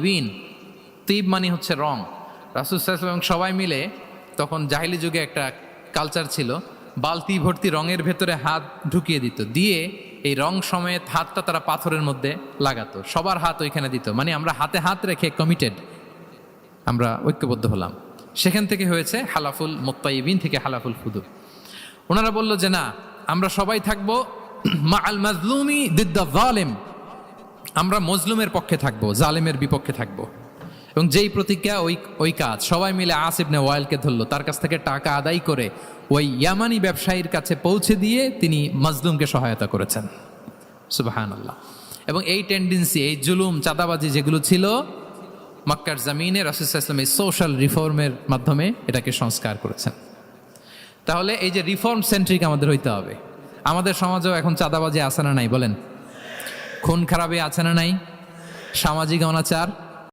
বিন তিব মানে হচ্ছে রং। রাসূল সাল্লাল্লাহু আলাইহি ওয়াসাল্লাম সবাই মিলে, তখন জাহিলি যুগে একটা কালচার ছিল, বালতি ভর্তি রঙের ভেতরে হাত ঢুকিয়ে দিত, দিয়ে এই রং সমেত হাতটা তারা পাথরের মধ্যে লাগাতো, সবার হাত ওইখানে দিত, মানে আমরা হাতে হাত রেখে কমিটেড, আমরা ঐক্যবদ্ধ হলাম। সেখান থেকে হয়েছে হালাফুল মুত্তাইবিন থেকে হালাফুল ফুদুল। ওনারা বলল যে না, আমরা সবাই থাকবো মা আল মাজলুমি দিদ্দা জালেম, আমরা মজলুমের পক্ষে থাকবো, জালেমের বিপক্ষে থাকবো। এবং যেই প্রতিজ্ঞা ওই কাজ, সবাই মিলে আস ইবনে ওয়াইলকে ধরলো, তার কাছ থেকে টাকা আদায় করে ওই ইয়ামানি ব্যবসায়ীর কাছে পৌঁছে দিয়ে তিনি মাজলুমকে সহায়তা করেছেন। সুবহানাল্লাহ। এবং এই টেন্ডেন্সি, এই জুলুম, চাঁদাবাজি যেগুলো ছিল মক্কার জমিনে, রাসূল সাল্লাল্লাহু আলাইহি ওয়াসাল্লাম এই সোশ্যাল রিফর্মের মাধ্যমে এটাকে সংস্কার করেছেন। তাহলে এই যে রিফর্ম সেন্ট্রিক আমাদের হইতে হবে। আমাদের সমাজেও এখন চাঁদাবাজি আছে না নাই বলেন? খুন খারাপি আছে না নাই? সামাজিক অনাচার